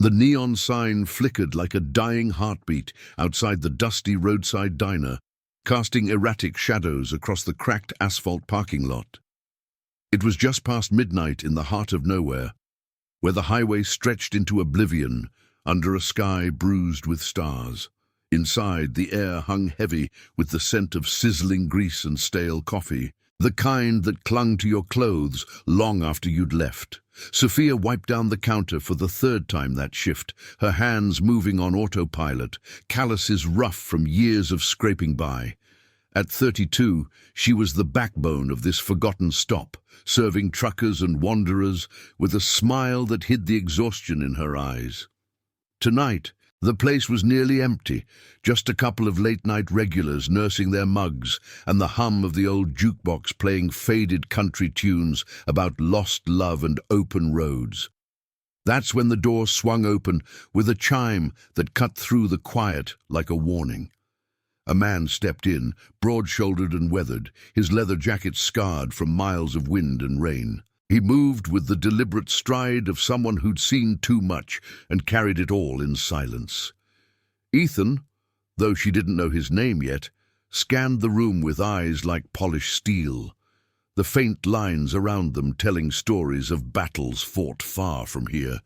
The neon sign flickered like a dying heartbeat outside the dusty roadside diner, casting erratic shadows across the cracked asphalt parking lot. It was just past midnight in the heart of nowhere, where the highway stretched into oblivion under a sky bruised with stars. Inside, the air hung heavy with the scent of sizzling grease and stale coffee, the kind that clung to your clothes long after you'd left. Sophia wiped down the counter for the third time that shift, her hands moving on autopilot, calluses rough from years of scraping by. At 32, she was the backbone of this forgotten stop, serving truckers and wanderers with a smile that hid the exhaustion in her eyes. Tonight, the place was nearly empty, just a couple of late-night regulars nursing their mugs and the hum of the old jukebox playing faded country tunes about lost love and open roads. That's when the door swung open with a chime that cut through the quiet like a warning. A man stepped in, broad-shouldered and weathered, his leather jacket scarred from miles of wind and rain. He moved with the deliberate stride of someone who'd seen too much and carried it all in silence. Ethan, though she didn't know his name yet, scanned the room with eyes like polished steel, the faint lines around them telling stories of battles fought far from here.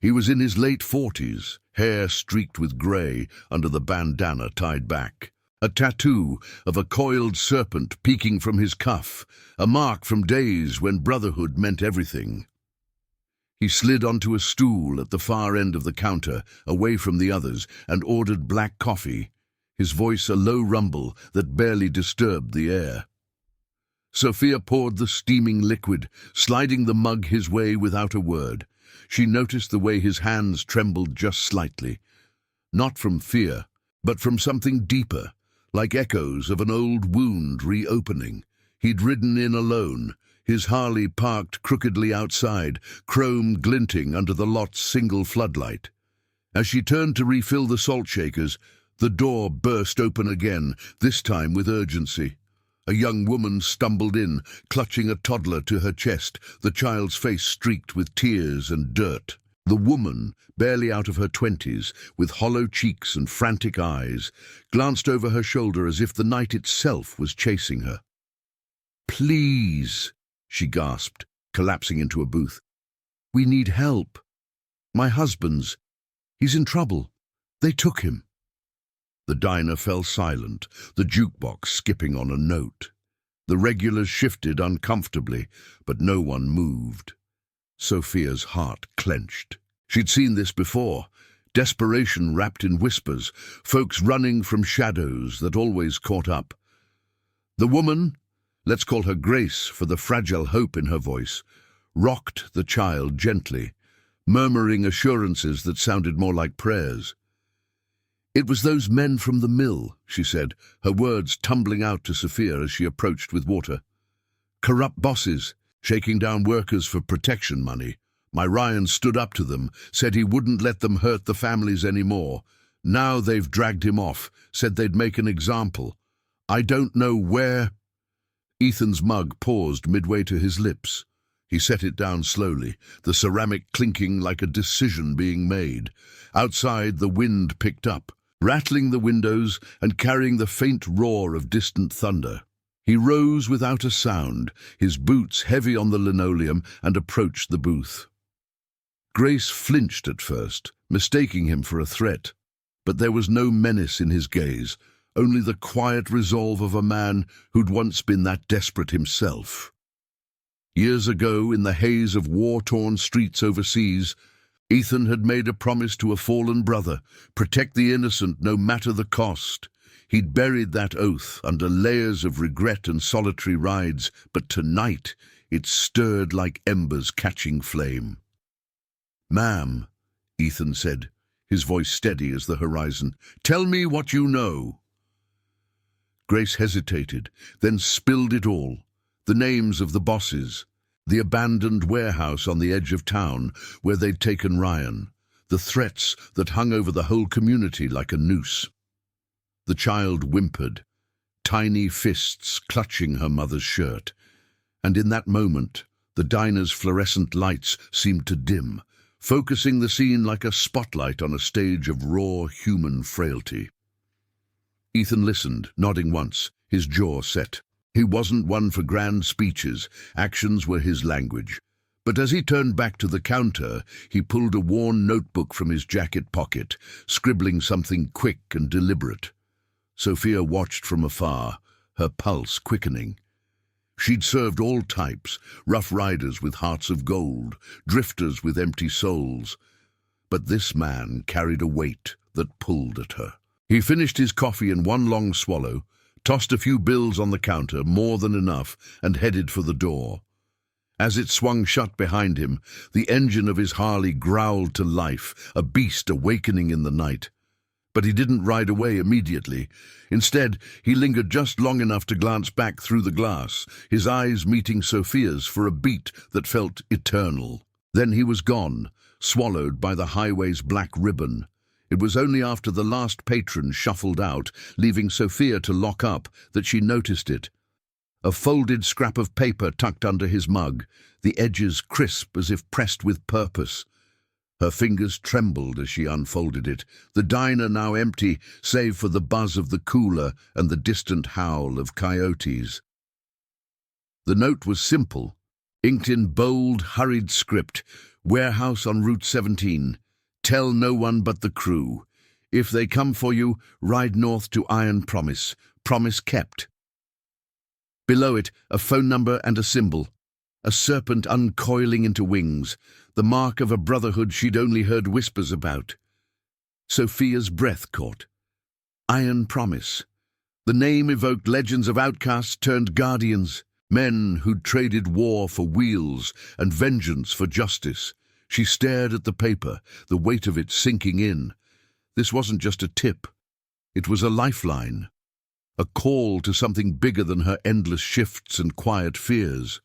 He was in his late 40s, hair streaked with grey under the bandana tied back. A tattoo of a coiled serpent peeking from his cuff, a mark from days when brotherhood meant everything. He slid onto a stool at the far end of the counter, away from the others, and ordered black coffee, his voice a low rumble that barely disturbed the air. Sophia poured the steaming liquid, sliding the mug his way without a word. She noticed the way his hands trembled just slightly, not from fear, but from something deeper, like echoes of an old wound reopening. He'd ridden in alone, his Harley parked crookedly outside, chrome glinting under the lot's single floodlight. As she turned to refill the salt shakers, the door burst open again, this time with urgency. A young woman stumbled in, clutching a toddler to her chest, the child's face streaked with tears and dirt. The woman, barely out of her 20s, with hollow cheeks and frantic eyes, glanced over her shoulder as if the night itself was chasing her. "Please," she gasped, collapsing into a booth. "We need help. My husband's. He's in trouble. They took him." The diner fell silent, the jukebox skipping on a note. The regulars shifted uncomfortably, but no one moved. Sophia's heart clenched. She'd seen this before, desperation wrapped in whispers, folks running from shadows that always caught up. The woman, let's call her Grace for the fragile hope in her voice, rocked the child gently, murmuring assurances that sounded more like prayers. "It was those men from the mill," she said, her words tumbling out to Sophia as she approached with water. "Corrupt bosses, shaking down workers for protection money. My Ryan stood up to them, said he wouldn't let them hurt the families anymore. Now they've dragged him off, said they'd make an example. I don't know where—" Ethan's mug paused midway to his lips. He set it down slowly, the ceramic clinking like a decision being made. Outside, the wind picked up, rattling the windows and carrying the faint roar of distant thunder. He rose without a sound, his boots heavy on the linoleum, and approached the booth. Grace flinched at first, mistaking him for a threat, but there was no menace in his gaze, only the quiet resolve of a man who'd once been that desperate himself. Years ago, in the haze of war-torn streets overseas, Ethan had made a promise to a fallen brother, protect the innocent no matter the cost. He'd buried that oath under layers of regret and solitary rides, but tonight it stirred like embers catching flame. "Ma'am," Ethan said, his voice steady as the horizon, "tell me what you know." Grace hesitated, then spilled it all. The names of the bosses, the abandoned warehouse on the edge of town where they'd taken Ryan, the threats that hung over the whole community like a noose. The child whimpered, tiny fists clutching her mother's shirt, and in that moment the diner's fluorescent lights seemed to dim, focusing the scene like a spotlight on a stage of raw human frailty. Ethan listened, nodding once, his jaw set. He wasn't one for grand speeches, actions were his language. But as he turned back to the counter, he pulled a worn notebook from his jacket pocket, scribbling something quick and deliberate. Sophia watched from afar, her pulse quickening. She'd served all types, rough riders with hearts of gold, drifters with empty souls. But this man carried a weight that pulled at her. He finished his coffee in one long swallow, tossed a few bills on the counter, more than enough, and headed for the door. As it swung shut behind him, the engine of his Harley growled to life, a beast awakening in the night. But he didn't ride away immediately. Instead, he lingered just long enough to glance back through the glass, his eyes meeting Sophia's for a beat that felt eternal. Then he was gone, swallowed by the highway's black ribbon. It was only after the last patron shuffled out, leaving Sophia to lock up, that she noticed it. A folded scrap of paper tucked under his mug, the edges crisp as if pressed with purpose. Her fingers trembled as she unfolded it, the diner now empty, save for the buzz of the cooler and the distant howl of coyotes. The note was simple, inked in bold, hurried script. Warehouse on Route 17. Tell no one but the crew. If they come for you, ride north to Iron Promise. Promise kept. Below it, a phone number and a symbol. A serpent uncoiling into wings, the mark of a brotherhood she'd only heard whispers about. Sophia's breath caught. Iron Promise. The name evoked legends of outcasts turned guardians, men who'd traded war for wheels and vengeance for justice. She stared at the paper, the weight of it sinking in. This wasn't just a tip. It was a lifeline. A call to something bigger than her endless shifts and quiet fears.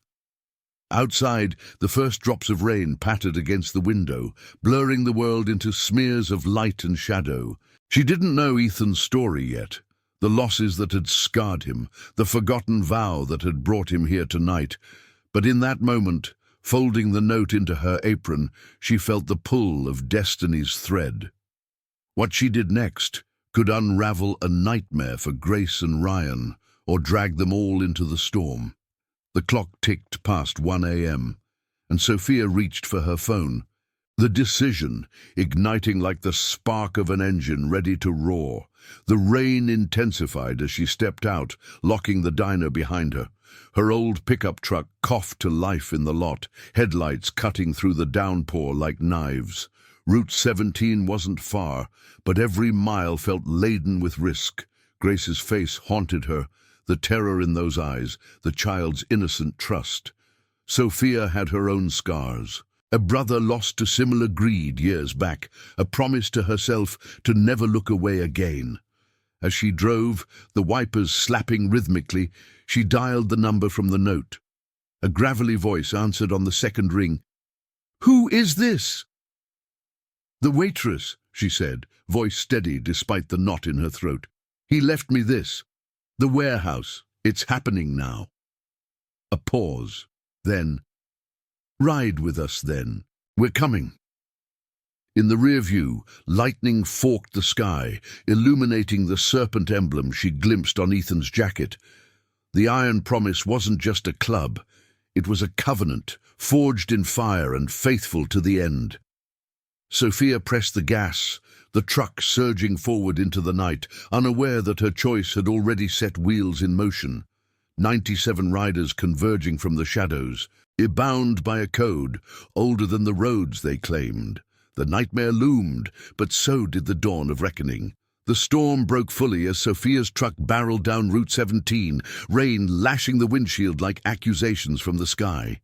Outside, the first drops of rain pattered against the window, blurring the world into smears of light and shadow. She didn't know Ethan's story yet, the losses that had scarred him, the forgotten vow that had brought him here tonight. But in that moment, folding the note into her apron, she felt the pull of destiny's thread. What she did next could unravel a nightmare for Grace and Ryan, or drag them all into the storm. The clock ticked past 1 a.m., and Sophia reached for her phone. The decision, igniting like the spark of an engine ready to roar. The rain intensified as she stepped out, locking the diner behind her. Her old pickup truck coughed to life in the lot, headlights cutting through the downpour like knives. Route 17 wasn't far, but every mile felt laden with risk. Grace's face haunted her, the terror in those eyes, the child's innocent trust. Sophia had her own scars. A brother lost to similar greed years back, a promise to herself to never look away again. As she drove, the wipers slapping rhythmically, she dialed the number from the note. A gravelly voice answered on the second ring. "Who is this?" "The waitress," she said, voice steady despite the knot in her throat. "He left me this. The warehouse. It's happening now." A pause. Then, "Ride with us, then. We're coming." In the rear view, lightning forked the sky, illuminating the serpent emblem she glimpsed on Ethan's jacket. The Iron Promise wasn't just a club. It was a covenant, forged in fire and faithful to the end. Sophia pressed the gas, the truck surging forward into the night, unaware that her choice had already set wheels in motion. 97 riders converging from the shadows, bound by a code, older than the roads they claimed. The nightmare loomed, but so did the dawn of reckoning. The storm broke fully as Sophia's truck barreled down Route 17, rain lashing the windshield like accusations from the sky.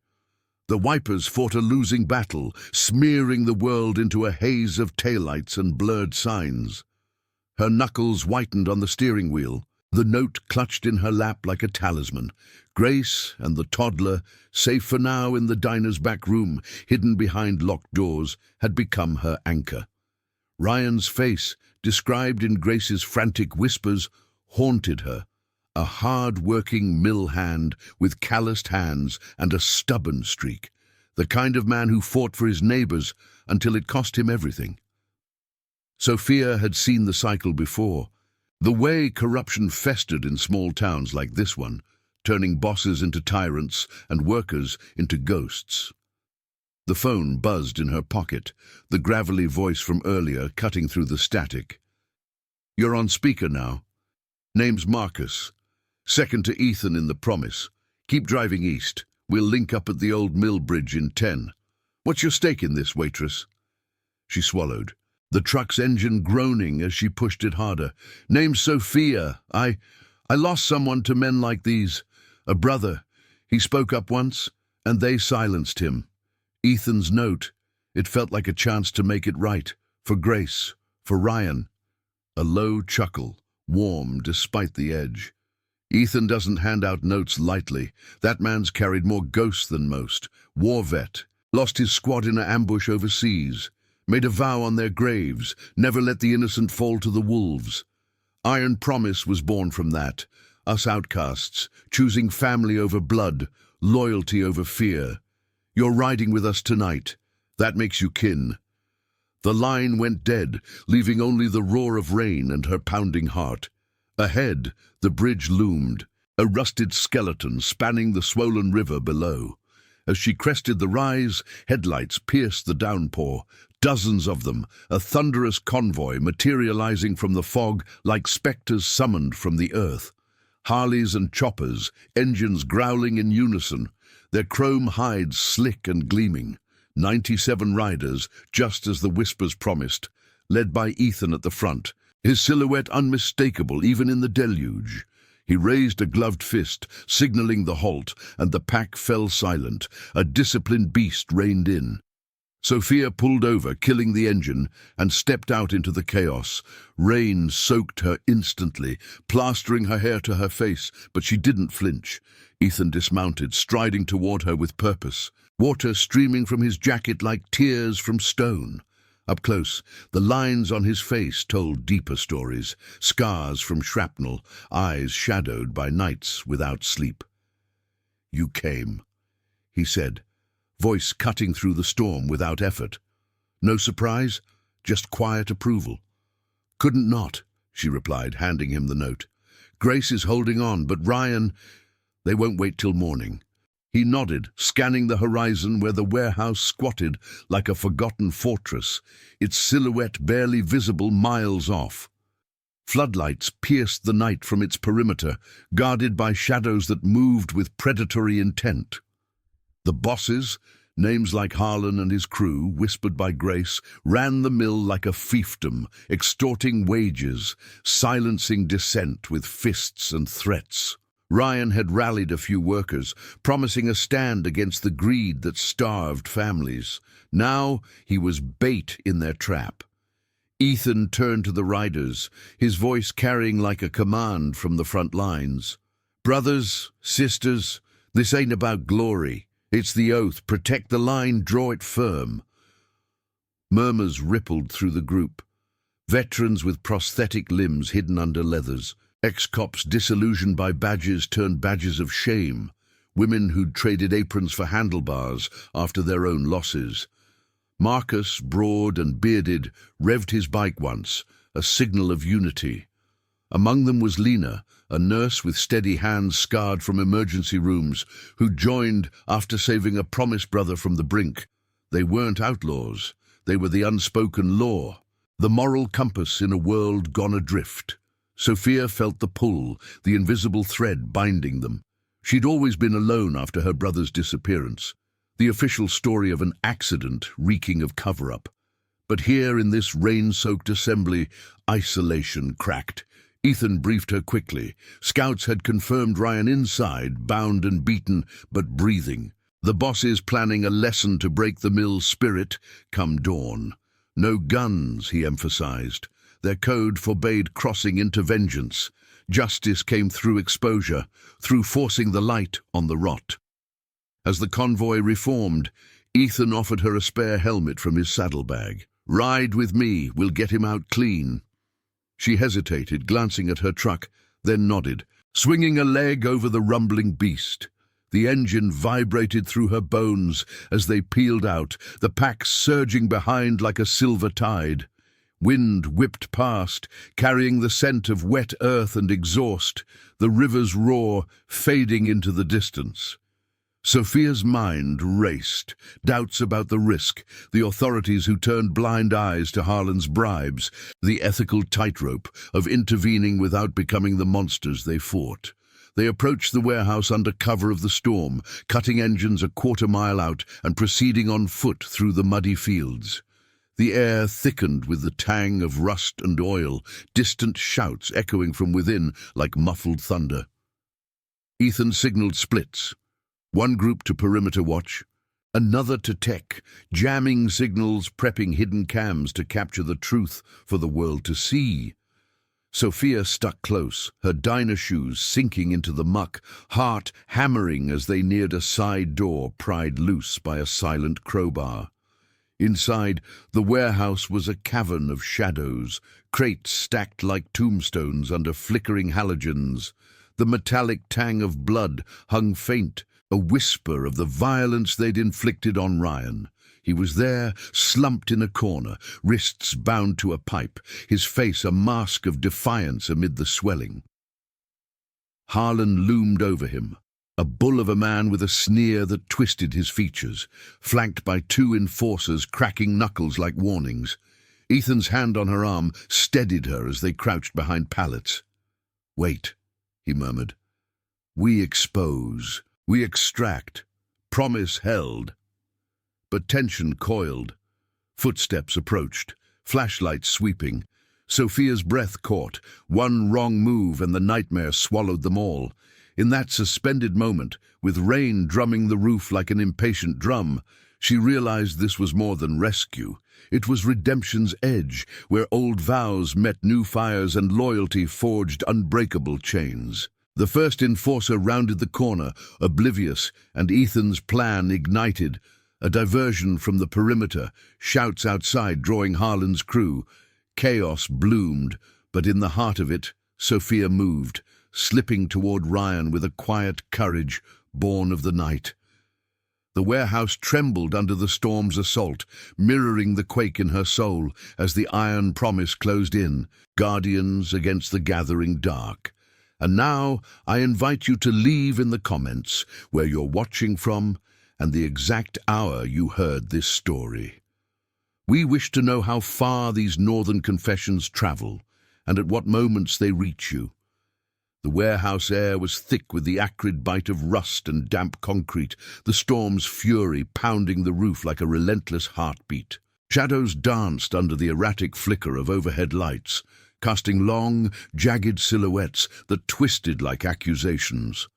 The wipers fought a losing battle, smearing the world into a haze of taillights and blurred signs. Her knuckles whitened on the steering wheel, the note clutched in her lap like a talisman. Grace and the toddler, safe for now in the diner's back room, hidden behind locked doors, had become her anchor. Ryan's face, described in Grace's frantic whispers, haunted her. A hard-working mill hand with calloused hands and a stubborn streak. The kind of man who fought for his neighbors until it cost him everything. Sophia had seen the cycle before. The way corruption festered in small towns like this one, turning bosses into tyrants and workers into ghosts. The phone buzzed in her pocket, the gravelly voice from earlier cutting through the static. "You're on speaker now. Name's Marcus. Second to Ethan in the promise. Keep driving east. We'll link up at the old mill bridge in 10. What's your stake in this, Waitress?" She swallowed, the truck's engine groaning as she pushed it harder. "Name's Sophia. I lost someone to men like these. A brother. He spoke up once, and they silenced him. Ethan's note. It felt like a chance to make it right. For Grace. For Ryan." A low chuckle, warm despite the edge. "Ethan doesn't hand out notes lightly. That man's carried more ghosts than most. War vet. Lost his squad in an ambush overseas. Made a vow on their graves, never let the innocent fall to the wolves. Iron Promise was born from that. Us outcasts, choosing family over blood, loyalty over fear. You're riding with us tonight. That makes you kin." The line went dead, leaving only the roar of rain and her pounding heart. Ahead, the bridge loomed, a rusted skeleton spanning the swollen river below. As she crested the rise, headlights pierced the downpour, dozens of them, a thunderous convoy materializing from the fog like specters summoned from the earth. Harleys and choppers, engines growling in unison, their chrome hides slick and gleaming. 97 riders, just as the whispers promised, led by Ethan at the front, his silhouette unmistakable even in the deluge. He raised a gloved fist, signaling the halt, and the pack fell silent. A disciplined beast reined in. Sophia pulled over, killing the engine, and stepped out into the chaos. Rain soaked her instantly, plastering her hair to her face, but she didn't flinch. Ethan dismounted, striding toward her with purpose, water streaming from his jacket like tears from stone. Up close, the lines on his face told deeper stories, scars from shrapnel, eyes shadowed by nights without sleep. "You came," he said, voice cutting through the storm without effort. No surprise, just quiet approval. "Couldn't not," she replied, handing him the note. "Grace is holding on, but Ryan, they won't wait till morning." He nodded, scanning the horizon where the warehouse squatted like a forgotten fortress, its silhouette barely visible miles off. Floodlights pierced the night from its perimeter, guarded by shadows that moved with predatory intent. The bosses, names like Harlan and his crew, whispered by Grace, ran the mill like a fiefdom, extorting wages, silencing dissent with fists and threats. Ryan had rallied a few workers, promising a stand against the greed that starved families. Now he was bait in their trap. Ethan turned to the riders, his voice carrying like a command from the front lines. "Brothers, sisters, this ain't about glory. It's the oath. Protect the line, draw it firm." Murmurs rippled through the group. Veterans with prosthetic limbs hidden under leathers. Ex-cops disillusioned by badges turned badges of shame. Women who'd traded aprons for handlebars after their own losses. Marcus, broad and bearded, revved his bike once, a signal of unity. Among them was Lena, a nurse with steady hands scarred from emergency rooms, who joined after saving a promised brother from the brink. They weren't outlaws. They were the unspoken law, the moral compass in a world gone adrift. Sophia felt the pull, the invisible thread binding them. She'd always been alone after her brother's disappearance, the official story of an accident reeking of cover-up. But here in this rain-soaked assembly, isolation cracked. Ethan briefed her quickly. Scouts had confirmed Ryan inside, bound and beaten, but breathing. The bosses planning a lesson to break the mill's spirit come dawn. No guns, he emphasized. Their code forbade crossing into vengeance. Justice came through exposure, through forcing the light on the rot. As the convoy reformed, Ethan offered her a spare helmet from his saddlebag. "Ride with me, we'll get him out clean." She hesitated, glancing at her truck, then nodded, swinging a leg over the rumbling beast. The engine vibrated through her bones as they peeled out, the pack surging behind like a silver tide. Wind whipped past, carrying the scent of wet earth and exhaust, the river's roar fading into the distance. Sophia's mind raced, doubts about the risk, the authorities who turned blind eyes to Harlan's bribes, the ethical tightrope of intervening without becoming the monsters they fought. They approached the warehouse under cover of the storm, cutting engines a quarter-mile out and proceeding on foot through the muddy fields. The air thickened with the tang of rust and oil, distant shouts echoing from within like muffled thunder. Ethan signaled splits. One group to perimeter watch, another to tech, jamming signals, prepping hidden cams to capture the truth for the world to see. Sophia stuck close, her diner shoes sinking into the muck, heart hammering as they neared a side door pried loose by a silent crowbar. Inside, the warehouse was a cavern of shadows, crates stacked like tombstones under flickering halogens. The metallic tang of blood hung faint, a whisper of the violence they'd inflicted on Ryan. He was there, slumped in a corner, wrists bound to a pipe, his face a mask of defiance amid the swelling. Harlan loomed over him, a bull of a man with a sneer that twisted his features, flanked by two enforcers cracking knuckles like warnings. Ethan's hand on her arm steadied her as they crouched behind pallets. "Wait," he murmured. "We expose. We extract. Promise held." But tension coiled. Footsteps approached, flashlights sweeping. Sophia's breath caught. One wrong move and the nightmare swallowed them all. In that suspended moment, with rain drumming the roof like an impatient drum, she realized this was more than rescue. It was redemption's edge, where old vows met new fires and loyalty forged unbreakable chains. The first enforcer rounded the corner, oblivious, and Ethan's plan ignited. A diversion from the perimeter, shouts outside drawing Harlan's crew. Chaos bloomed, but in the heart of it, Sophia moved, slipping toward Ryan with a quiet courage born of the night. The warehouse trembled under the storm's assault, mirroring the quake in her soul as the iron promise closed in, guardians against the gathering dark. And now I invite you to leave in the comments where you're watching from and the exact hour you heard this story. We wish to know how far these northern confessions travel and at what moments they reach you. The warehouse air was thick with the acrid bite of rust and damp concrete, the storm's fury pounding the roof like a relentless heartbeat. Shadows danced under the erratic flicker of overhead lights, casting long, jagged silhouettes that twisted like accusations.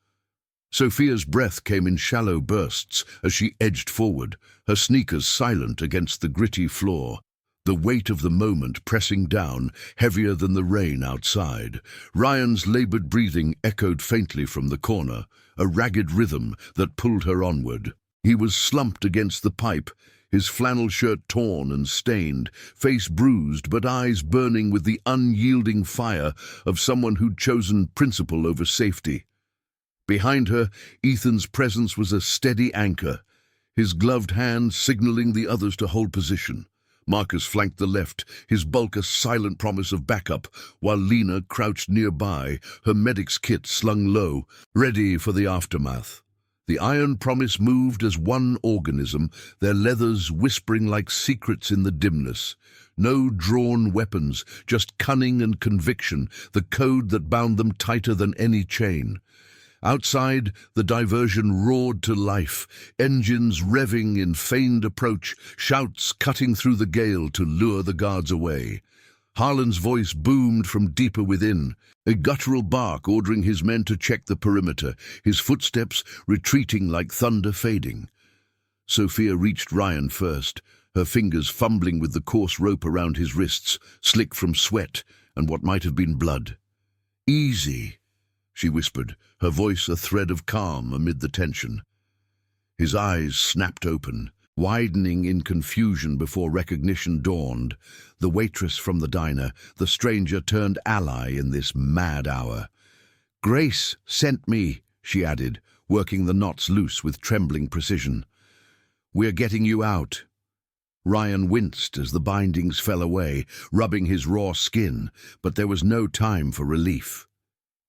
Sophia's breath came in shallow bursts as she edged forward, her sneakers silent against the gritty floor, the weight of the moment pressing down, heavier than the rain outside. Ryan's labored breathing echoed faintly from the corner, a ragged rhythm that pulled her onward. He was slumped against the pipe, his flannel shirt torn and stained, face bruised but eyes burning with the unyielding fire of someone who'd chosen principle over safety. Behind her, Ethan's presence was a steady anchor, his gloved hand signaling the others to hold position. Marcus flanked the left, his bulk a silent promise of backup, while Lena crouched nearby, her medic's kit slung low, ready for the aftermath. The iron promise moved as one organism, their leathers whispering like secrets in the dimness. No drawn weapons, just cunning and conviction, the code that bound them tighter than any chain. Outside, the diversion roared to life, engines revving in feigned approach, shouts cutting through the gale to lure the guards away. Harlan's voice boomed from deeper within, a guttural bark ordering his men to check the perimeter, his footsteps retreating like thunder fading. Sophia reached Ryan first, her fingers fumbling with the coarse rope around his wrists, slick from sweat and what might have been blood. "Easy," she whispered, her voice a thread of calm amid the tension. His eyes snapped open, widening in confusion before recognition dawned. The waitress from the diner, the stranger turned ally in this mad hour. "Grace sent me," she added, working the knots loose with trembling precision. "We're getting you out." Ryan winced as the bindings fell away, rubbing his raw skin, but there was no time for relief.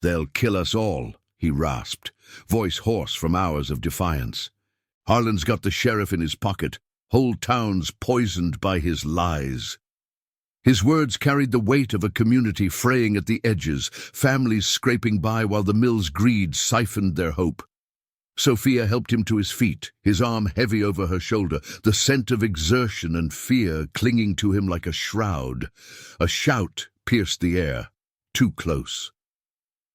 "They'll kill us all," he rasped, voice hoarse from hours of defiance. "Harlan's got the sheriff in his pocket. Whole town's poisoned by his lies." His words carried the weight of a community fraying at the edges, families scraping by while the mill's greed siphoned their hope. Sophia helped him to his feet, his arm heavy over her shoulder, the scent of exertion and fear clinging to him like a shroud. A shout pierced the air, too close.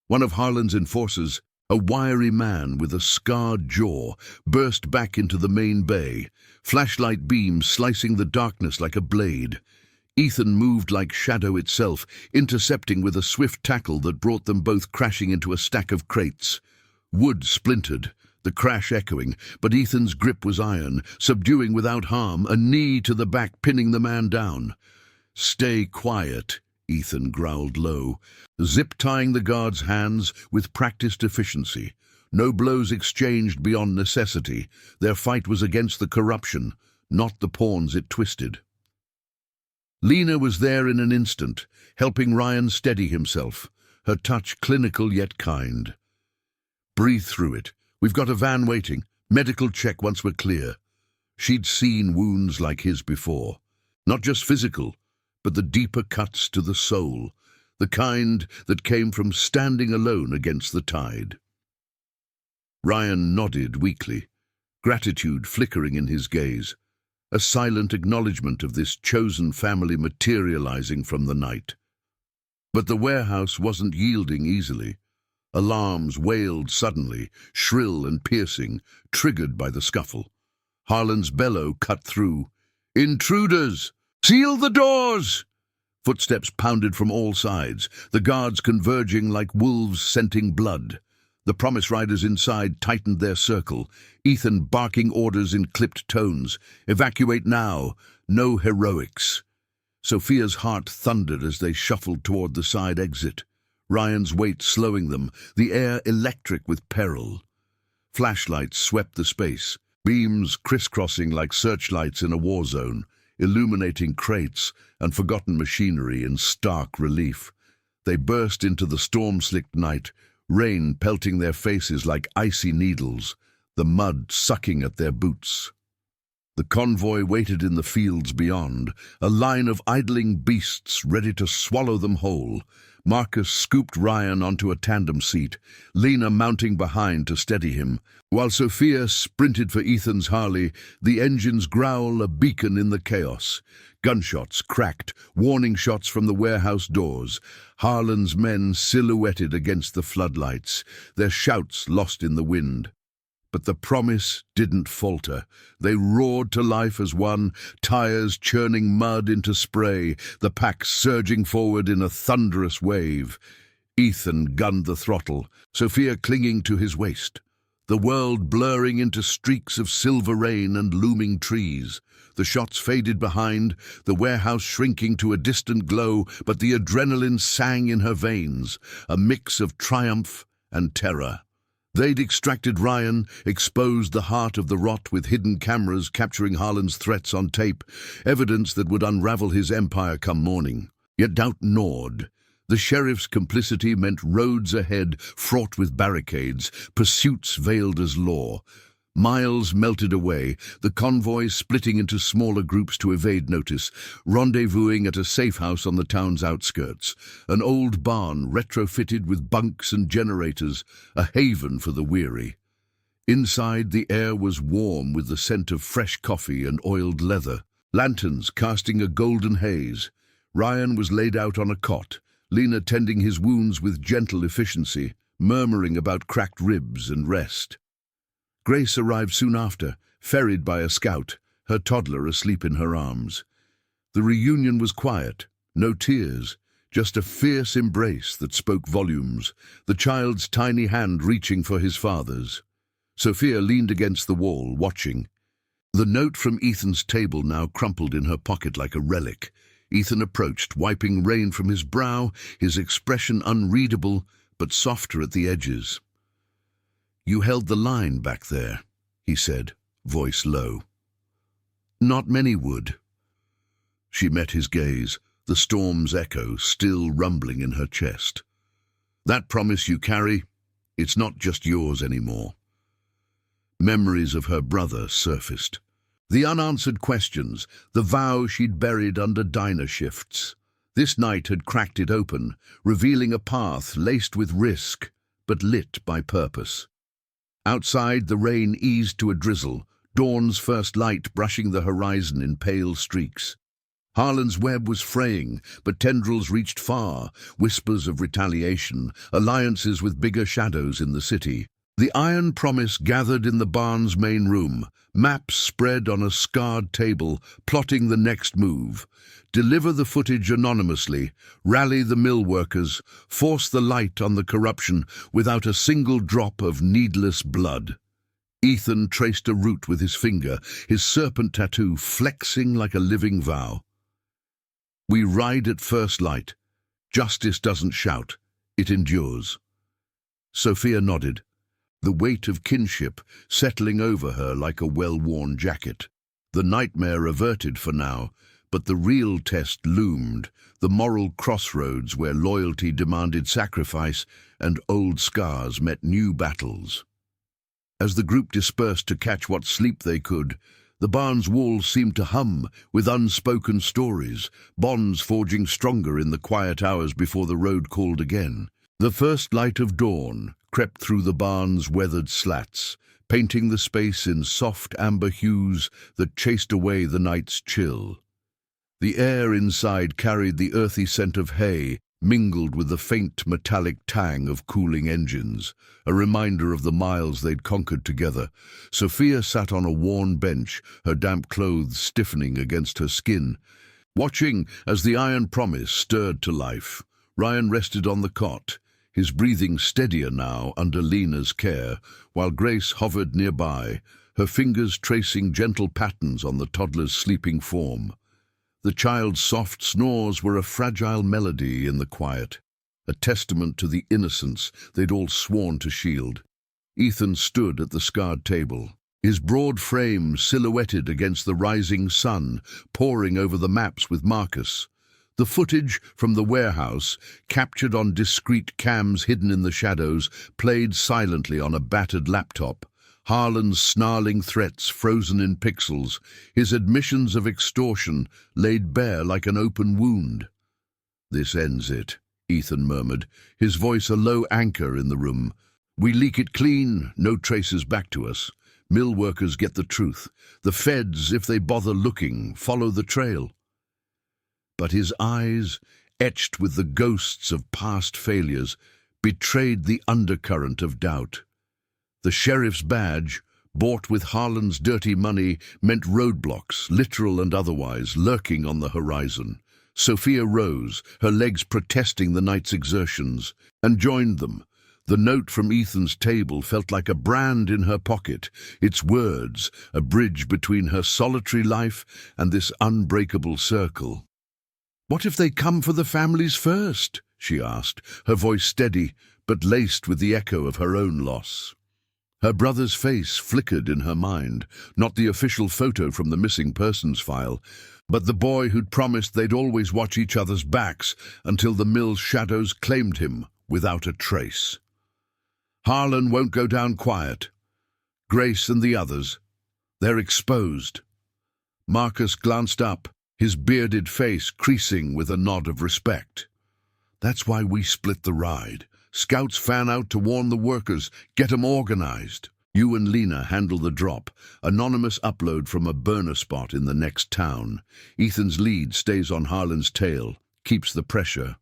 One of Harlan's enforcers, a wiry man with a scarred jaw, burst back into the main bay, flashlight beams slicing the darkness like a blade. Ethan moved like shadow itself, intercepting with a swift tackle that brought them both crashing into a stack of crates. Wood splintered, the crash echoing, but Ethan's grip was iron, subduing without harm, a knee to the back pinning the man down. "Stay quiet," Ethan growled low, zip-tying the guard's hands with practiced efficiency. No blows exchanged beyond necessity. Their fight was against the corruption, not the pawns it twisted. Lena was there in an instant, helping Ryan steady himself, her touch clinical yet kind. "Breathe through it. We've got a van waiting. Medical check once we're clear." She'd seen wounds like his before. Not just physical, but the deeper cuts to the soul, the kind that came from standing alone against the tide. Ryan nodded weakly, gratitude flickering in his gaze, a silent acknowledgement of this chosen family materializing from the night. But the warehouse wasn't yielding easily. Alarms wailed suddenly, shrill and piercing, triggered by the scuffle. Harlan's bellow cut through. "Intruders! Seal the doors!" Footsteps pounded from all sides, the guards converging like wolves scenting blood. The promise riders inside tightened their circle, Ethan barking orders in clipped tones. "Evacuate now! No heroics!" Sophia's heart thundered as they shuffled toward the side exit. Ryan's weight slowing them, the air electric with peril. Flashlights swept the space, beams crisscrossing like searchlights in a war zone, illuminating crates and forgotten machinery in stark relief. They burst into the storm-slicked night, rain pelting their faces like icy needles, the mud sucking at their boots. The convoy waited in the fields beyond, a line of idling beasts ready to swallow them whole. Marcus scooped Ryan onto a tandem seat, Lena mounting behind to steady him, while Sophia sprinted for Ethan's Harley, the engine's growl a beacon in the chaos. Gunshots cracked, warning shots from the warehouse doors. Harlan's men silhouetted against the floodlights, their shouts lost in the wind. But the promise didn't falter. They roared to life as one, tires churning mud into spray, the pack surging forward in a thunderous wave. Ethan gunned the throttle, Sophia clinging to his waist. The world blurring into streaks of silver rain and looming trees. The shots faded behind, the warehouse shrinking to a distant glow, but the adrenaline sang in her veins, a mix of triumph and terror. They'd extracted Ryan, exposed the heart of the rot with hidden cameras capturing Harlan's threats on tape, evidence that would unravel his empire come morning. Yet doubt gnawed. The sheriff's complicity meant roads ahead fraught with barricades, pursuits veiled as law. Miles melted away, the convoy splitting into smaller groups to evade notice, rendezvousing at a safe house on the town's outskirts, an old barn retrofitted with bunks and generators, a haven for the weary. Inside, the air was warm with the scent of fresh coffee and oiled leather, lanterns casting a golden haze. Ryan was laid out on a cot, Lena tending his wounds with gentle efficiency, murmuring about cracked ribs and rest. Grace arrived soon after, ferried by a scout, her toddler asleep in her arms. The reunion was quiet, no tears, just a fierce embrace that spoke volumes, the child's tiny hand reaching for his father's. Sophia leaned against the wall, watching. The note from Ethan's table now crumpled in her pocket like a relic. Ethan approached, wiping rain from his brow, his expression unreadable, but softer at the edges. "You held the line back there," he said, voice low. "Not many would." She met his gaze, the storm's echo still rumbling in her chest. "That promise you carry, it's not just yours anymore." Memories of her brother surfaced. The unanswered questions, the vow she'd buried under diner shifts. This night had cracked it open, revealing a path laced with risk, but lit by purpose. Outside, the rain eased to a drizzle, dawn's first light brushing the horizon in pale streaks. Harlan's web was fraying, but tendrils reached far, whispers of retaliation, alliances with bigger shadows in the city. The iron promise gathered in the barn's main room, maps spread on a scarred table, plotting the next move. Deliver the footage anonymously, rally the mill workers, force the light on the corruption without a single drop of needless blood. Ethan traced a route with his finger, his serpent tattoo flexing like a living vow. "We ride at first light. Justice doesn't shout, it endures." Sophia nodded, the weight of kinship settling over her like a well-worn jacket. The nightmare averted for now, but the real test loomed, the moral crossroads where loyalty demanded sacrifice and old scars met new battles. As the group dispersed to catch what sleep they could, the barn's walls seemed to hum with unspoken stories, bonds forging stronger in the quiet hours before the road called again. The first light of dawn crept through the barn's weathered slats, painting the space in soft amber hues that chased away the night's chill. The air inside carried the earthy scent of hay, mingled with the faint metallic tang of cooling engines, a reminder of the miles they'd conquered together. Sophia sat on a worn bench, her damp clothes stiffening against her skin, watching as the iron promise stirred to life. Ryan rested on the cot, his breathing steadier now under Lena's care, while Grace hovered nearby, her fingers tracing gentle patterns on the toddler's sleeping form. The child's soft snores were a fragile melody in the quiet, a testament to the innocence they'd all sworn to shield. Ethan stood at the scarred table, his broad frame silhouetted against the rising sun, poring over the maps with Marcus. The footage from the warehouse, captured on discreet cams hidden in the shadows, played silently on a battered laptop. Harlan's snarling threats frozen in pixels, his admissions of extortion laid bare like an open wound. "This ends it," Ethan murmured, his voice a low anchor in the room. "We leak it clean, no traces back to us. Mill workers get the truth. The feds, if they bother looking, follow the trail." But his eyes, etched with the ghosts of past failures, betrayed the undercurrent of doubt. The sheriff's badge, bought with Harlan's dirty money, meant roadblocks, literal and otherwise, lurking on the horizon. Sophia rose, her legs protesting the night's exertions, and joined them. The note from Ethan's table felt like a brand in her pocket, its words a bridge between her solitary life and this unbreakable circle. "What if they come for the families first?" she asked, her voice steady, but laced with the echo of her own loss. Her brother's face flickered in her mind, not the official photo from the missing persons file, but the boy who'd promised they'd always watch each other's backs until the mill's shadows claimed him without a trace. "Harlan won't go down quiet. Grace and the others, they're exposed." Marcus glanced up, his bearded face creasing with a nod of respect. "That's why we split the ride. Scouts fan out to warn the workers, get 'em organized. You and Lena handle the drop, anonymous upload from a burner spot in the next town. Ethan's lead stays on Harlan's tail, keeps the pressure."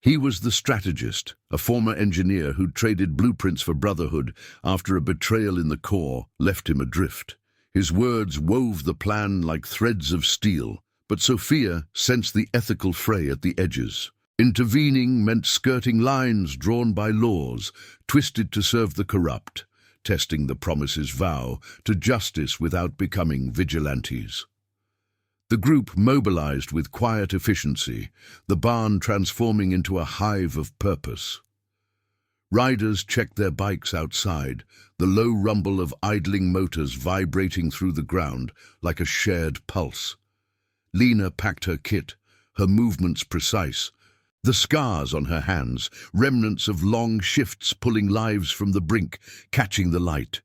He was the strategist, a former engineer who'd traded blueprints for Brotherhood after a betrayal in the Corps left him adrift. His words wove the plan like threads of steel, but Sophia sensed the ethical fray at the edges. Intervening meant skirting lines drawn by laws, twisted to serve the corrupt, testing the promise's vow to justice without becoming vigilantes. The group mobilized with quiet efficiency, the barn transforming into a hive of purpose. Riders checked their bikes outside, the low rumble of idling motors vibrating through the ground like a shared pulse. Lena packed her kit, her movements precise. The scars on her hands, remnants of long shifts pulling lives from the brink, catching the light.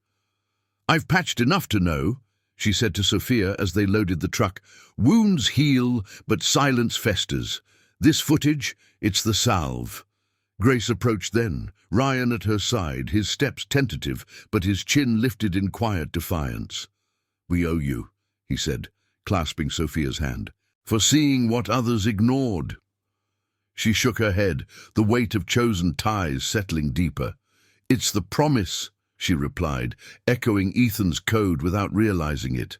"I've patched enough to know," she said to Sophia as they loaded the truck. "Wounds heal, but silence festers. This footage, it's the salve." Grace approached then, Ryan at her side, his steps tentative, but his chin lifted in quiet defiance. "We owe you," he said, clasping Sophia's hand, "for seeing what others ignored." She shook her head, the weight of chosen ties settling deeper. "It's the promise," she replied, echoing Ethan's code without realizing it.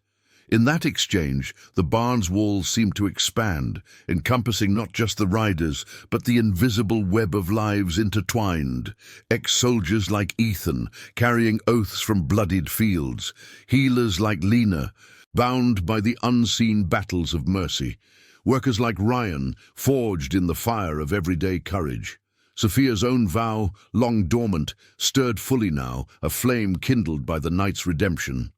In that exchange, the barn's walls seemed to expand, encompassing not just the riders, but the invisible web of lives intertwined. Ex-soldiers like Ethan, carrying oaths from bloodied fields. Healers like Lena, bound by the unseen battles of mercy. Workers like Ryan, forged in the fire of everyday courage. Sophia's own vow, long dormant, stirred fully now, a flame kindled by the night's redemption.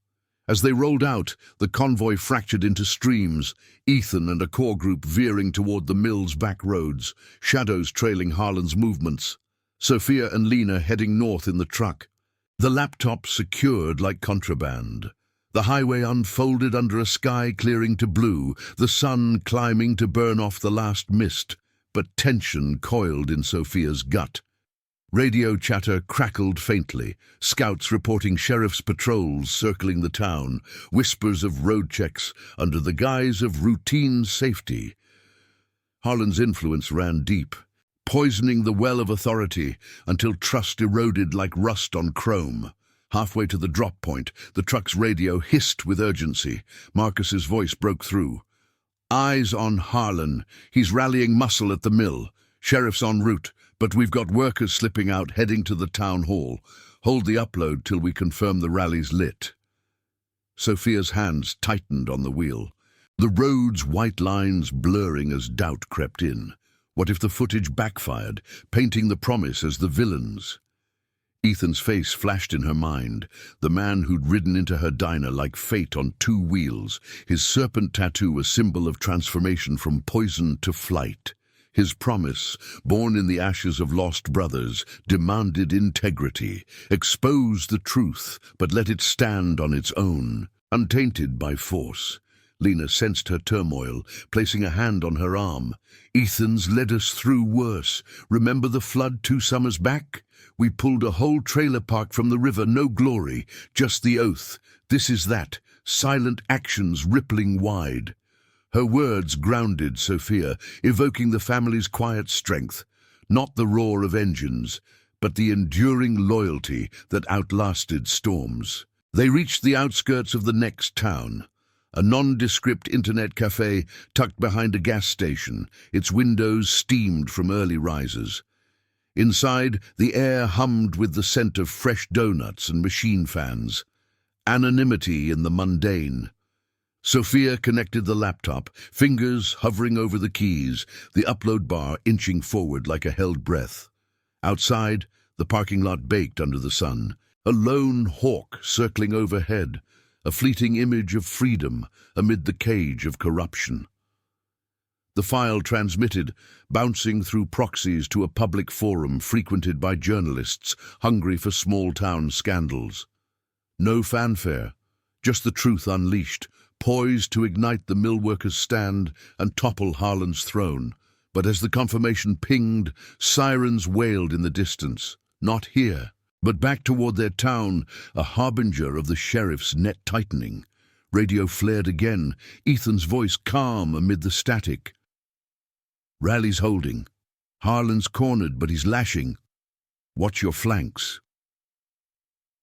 As they rolled out, the convoy fractured into streams, Ethan and a core group veering toward the mill's back roads, shadows trailing Harlan's movements. Sophia and Lena heading north in the truck. The laptop secured like contraband. The highway unfolded under a sky clearing to blue, the sun climbing to burn off the last mist, but tension coiled in Sophia's gut. Radio chatter crackled faintly, scouts reporting sheriff's patrols circling the town, whispers of road checks under the guise of routine safety. Harlan's influence ran deep, poisoning the well of authority until trust eroded like rust on chrome. Halfway to the drop point, the truck's radio hissed with urgency. Marcus's voice broke through. "Eyes on Harlan. He's rallying muscle at the mill. Sheriff's en route, but we've got workers slipping out heading to the town hall. Hold the upload till we confirm the rally's lit." Sophia's hands tightened on the wheel, the road's white lines blurring as doubt crept in. What if the footage backfired, painting the promise as the villains? Ethan's face flashed in her mind, the man who'd ridden into her diner like fate on two wheels, his serpent tattoo a symbol of transformation from poison to flight. His promise, born in the ashes of lost brothers, demanded integrity, expose the truth, but let it stand on its own, untainted by force. Lena sensed her turmoil, placing a hand on her arm. "Ethan's led us through worse. Remember the flood 2 summers back? We pulled a whole trailer park from the river, no glory, just the oath. This is that, silent actions rippling wide." Her words grounded Sophia, evoking the family's quiet strength, not the roar of engines, but the enduring loyalty that outlasted storms. They reached the outskirts of the next town, a nondescript internet cafe tucked behind a gas station, its windows steamed from early risers. Inside, the air hummed with the scent of fresh donuts and machine fans. Anonymity in the mundane. Sophia connected the laptop, fingers hovering over the keys, the upload bar inching forward like a held breath. Outside, the parking lot baked under the sun, a lone hawk circling overhead, a fleeting image of freedom amid the cage of corruption. The file transmitted, bouncing through proxies to a public forum frequented by journalists hungry for small-town scandals. No fanfare, just the truth unleashed, poised to ignite the millworkers' stand and topple Harlan's throne. But as the confirmation pinged, sirens wailed in the distance. Not here, but back toward their town, a harbinger of the sheriff's net tightening. Radio flared again, Ethan's voice calm amid the static. "Rally's holding. Harlan's cornered, but he's lashing. Watch your flanks."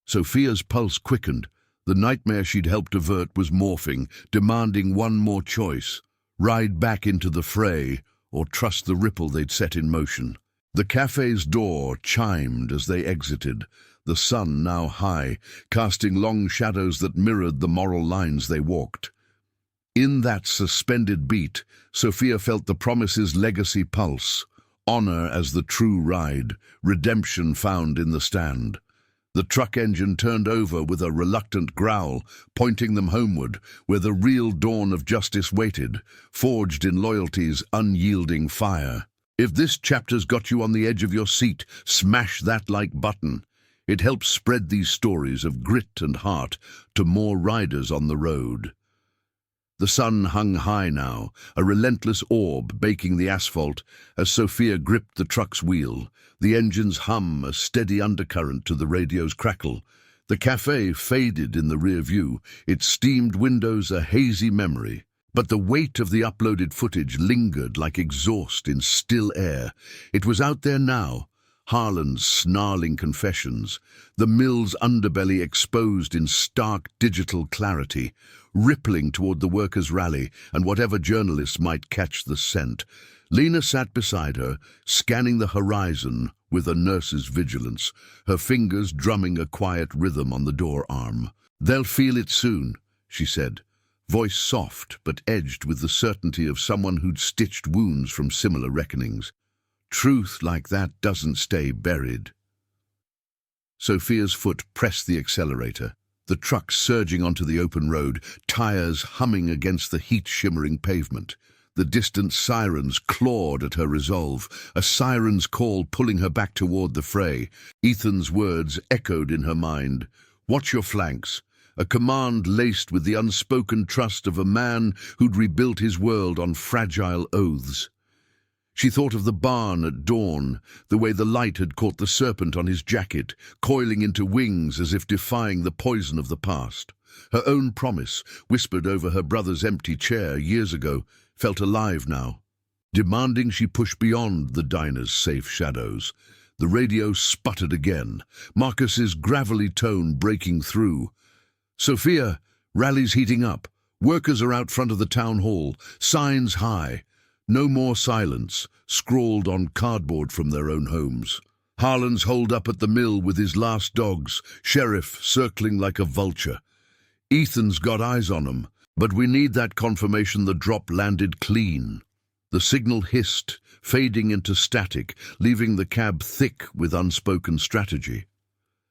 Sophia's pulse quickened. The nightmare she'd helped avert was morphing, demanding one more choice: ride back into the fray, or trust the ripple they'd set in motion. The cafe's door chimed as they exited, the sun now high, casting long shadows that mirrored the moral lines they walked. In that suspended beat, Sophia felt the promise's legacy pulse, Honor as the true ride, redemption found in the stand. The truck engine turned over with a reluctant growl, pointing them homeward, where the real dawn of justice waited, forged in loyalty's unyielding fire. If this chapter's got you on the edge of your seat, smash that like button. It helps spread these stories of grit and heart to more riders on the road. The sun hung high now, a relentless orb baking the asphalt as Sophia gripped the truck's wheel, the engine's hum a steady undercurrent to the radio's crackle. The cafe faded in the rear view, its steamed windows a hazy memory. But the weight of the uploaded footage lingered like exhaust in still air. It was out there now, Harlan's snarling confessions, the mill's underbelly exposed in stark digital clarity, rippling toward the workers' rally and whatever journalists might catch the scent. Lena sat beside her, scanning the horizon with a nurse's vigilance, her fingers drumming a quiet rhythm on the door arm. "They'll feel it soon," she said, voice soft but edged with the certainty of someone who'd stitched wounds from similar reckonings. Truth like that doesn't stay buried. Sophia's foot pressed the accelerator, the truck surging onto the open road, tires humming against the heat-shimmering pavement. The distant sirens clawed at her resolve, a siren's call pulling her back toward the fray. Ethan's words echoed in her mind. "Watch your flanks," a command laced with the unspoken trust of a man who'd rebuilt his world on fragile oaths. She thought of the barn at dawn, the way the light had caught the serpent on his jacket, coiling into wings as if defying the poison of the past. Her own promise, whispered over her brother's empty chair years ago, felt alive now. Demanding she push beyond the diner's safe shadows. The radio sputtered again, Marcus's gravelly tone breaking through. "Sophia, rally's heating up. Workers are out front of the town hall, signs high. No more silence," scrawled on cardboard from their own homes. Harlan's holed up at the mill with his last dogs, Sheriff circling like a vulture. "Ethan's got eyes on 'em, but we need that confirmation the drop landed clean." The signal hissed, fading into static, leaving the cab thick with unspoken strategy.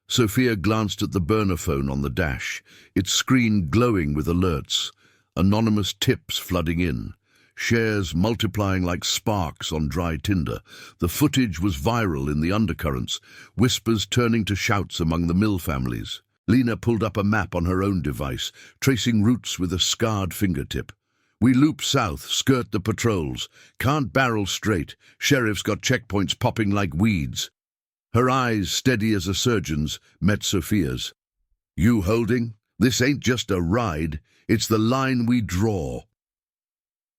Sophia glanced at the burner phone on the dash, its screen glowing with alerts, anonymous tips flooding in, shares multiplying like sparks on dry tinder. The footage was viral in the undercurrents, whispers turning to shouts among the mill families. Lena pulled up a map on her own device, tracing routes with a scarred fingertip. "We loop south, skirt the patrols. Can't barrel straight. Sheriff's got checkpoints popping like weeds." Her eyes, steady as a surgeon's, met Sophia's. "You holding? This ain't just a ride. It's the line we draw."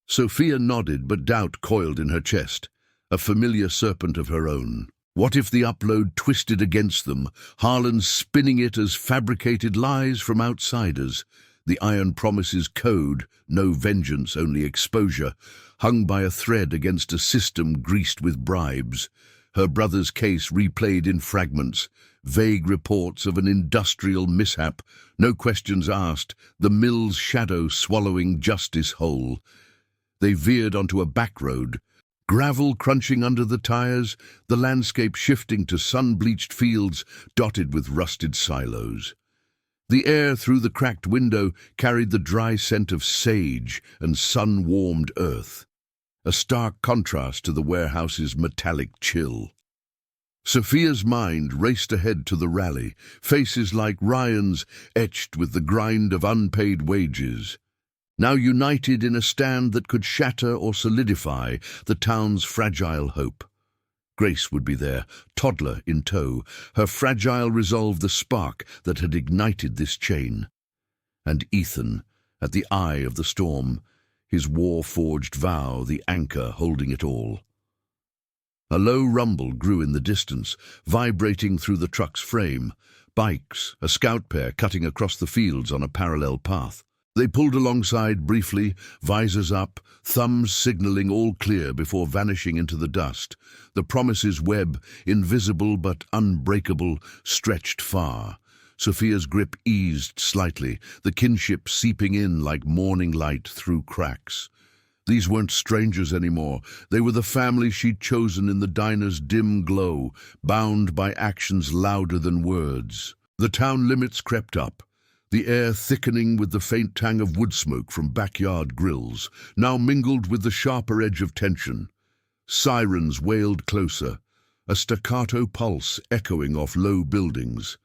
Sophia nodded, but doubt coiled in her chest, a familiar serpent of her own. What if the upload twisted against them, Harlan spinning it as fabricated lies from outsiders? The iron promises code, no vengeance, only exposure, hung by a thread against a system greased with bribes. Her brother's case replayed in fragments, vague reports of an industrial mishap, no questions asked, the mill's shadow swallowing justice whole. They veered onto a back road, gravel crunching under the tires, the landscape shifting to sun-bleached fields dotted with rusted silos. The air through the cracked window carried the dry scent of sage and sun-warmed earth, a stark contrast to the warehouse's metallic chill. Sophia's mind raced ahead to the rally, faces like Ryan's etched with the grind of unpaid wages, now united in a stand that could shatter or solidify the town's fragile hope. Grace would be there, toddler in tow, her fragile resolve the spark that had ignited this chain. And Ethan, at the eye of the storm, his war-forged vow the anchor holding it all. A low rumble grew in the distance, vibrating through the truck's frame. Bikes, a scout pair cutting across the fields on a parallel path. They pulled alongside briefly, visors up, thumbs signaling all clear before vanishing into the dust. The promise's web, invisible but unbreakable, stretched far. Sophia's grip eased slightly, the kinship seeping in like morning light through cracks. These weren't strangers anymore. They were the family she'd chosen in the diner's dim glow, bound by actions louder than words. The town limits crept up, the air thickening with the faint tang of wood smoke from backyard grills, now mingled with the sharper edge of tension. Sirens wailed closer, a staccato pulse echoing off low buildings.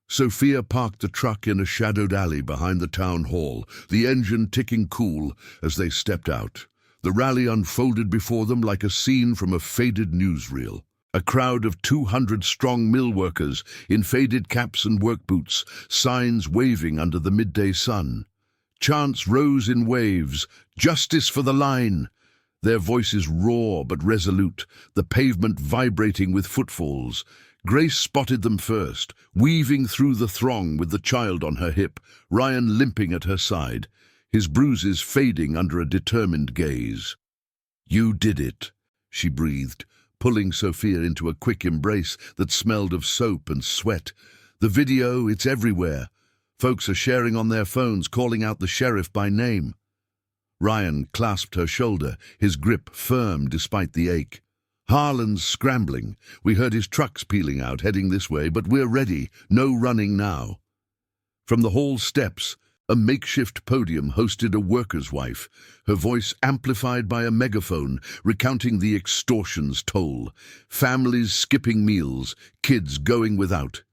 Sophia parked the truck in a shadowed alley behind the town hall, the engine ticking cool as they stepped out. The rally unfolded before them like a scene from a faded newsreel. A crowd of 200 strong mill workers in faded caps and work boots, signs waving under the midday sun. Chants rose in waves, "Justice for the line!" Their voices raw but resolute, the pavement vibrating with footfalls. Grace spotted them first, weaving through the throng with the child on her hip, Ryan limping at her side, his bruises fading under a determined gaze. "You did it," she breathed, pulling Sophia into a quick embrace that smelled of soap and sweat. "The video, it's everywhere. Folks are sharing on their phones, calling out the sheriff by name." Ryan clasped her shoulder, his grip firm despite the ache. "Harlan's scrambling. We heard his trucks peeling out, heading this way, but we're ready. No running now." From the hall steps, a makeshift podium hosted a worker's wife, her voice amplified by a megaphone, recounting the extortion's toll. Families skipping meals, kids going without.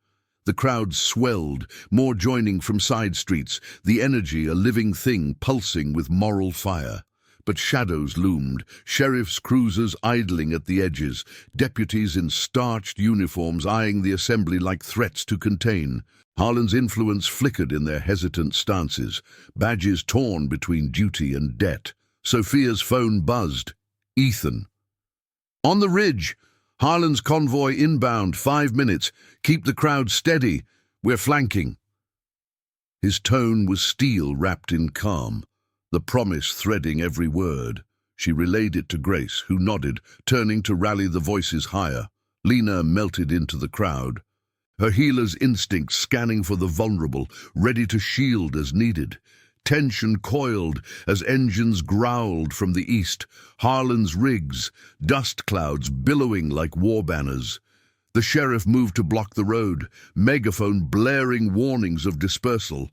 The crowd swelled, more joining from side streets, the energy a living thing pulsing with moral fire. But shadows loomed, sheriff's cruisers idling at the edges, deputies in starched uniforms eyeing the assembly like threats to contain. Harlan's influence flickered in their hesitant stances, badges torn between duty and debt. Sophia's phone buzzed. Ethan. "On the ridge. Harlan's convoy inbound, 5 minutes. Keep the crowd steady. We're flanking." His tone was steel wrapped in calm, the promise threading every word. She relayed it to Grace, who nodded, turning to rally the voices higher. Lena melted into the crowd, her healer's instincts scanning for the vulnerable, ready to shield as needed. Tension coiled as engines growled from the east, Harlan's rigs, dust clouds billowing like war banners. The sheriff moved to block the road, megaphone blaring warnings of dispersal.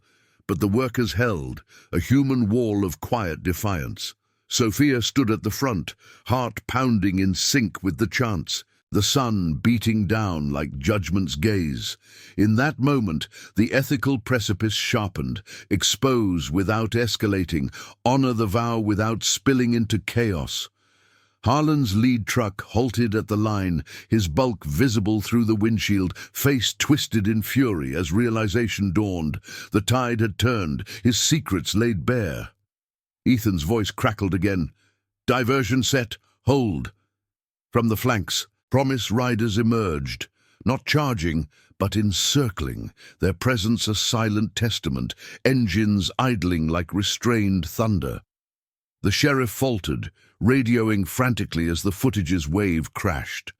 But the workers held, a human wall of quiet defiance. Sophia stood at the front, heart pounding in sync with the chants, the sun beating down like judgment's gaze. In that moment, the ethical precipice sharpened, expose without escalating, honor the vow without spilling into chaos. Harlan's lead truck halted at the line, his bulk visible through the windshield, face twisted in fury as realization dawned. The tide had turned, his secrets laid bare. Ethan's voice crackled again. "Diversion set, hold." From the flanks, Promise riders emerged, not charging, but encircling, their presence a silent testament, engines idling like restrained thunder. The sheriff faltered, radioing frantically as the footage's wave crashed.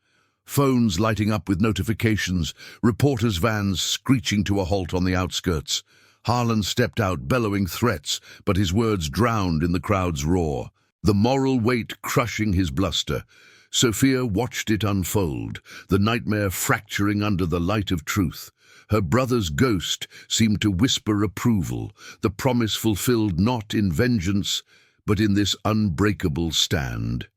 Phones lighting up with notifications, reporters' vans screeching to a halt on the outskirts. Harlan stepped out, bellowing threats, but his words drowned in the crowd's roar, the moral weight crushing his bluster. Sophia watched it unfold, the nightmare fracturing under the light of truth. Her brother's ghost seemed to whisper approval, the promise fulfilled not in vengeance, but in this unbreakable stand.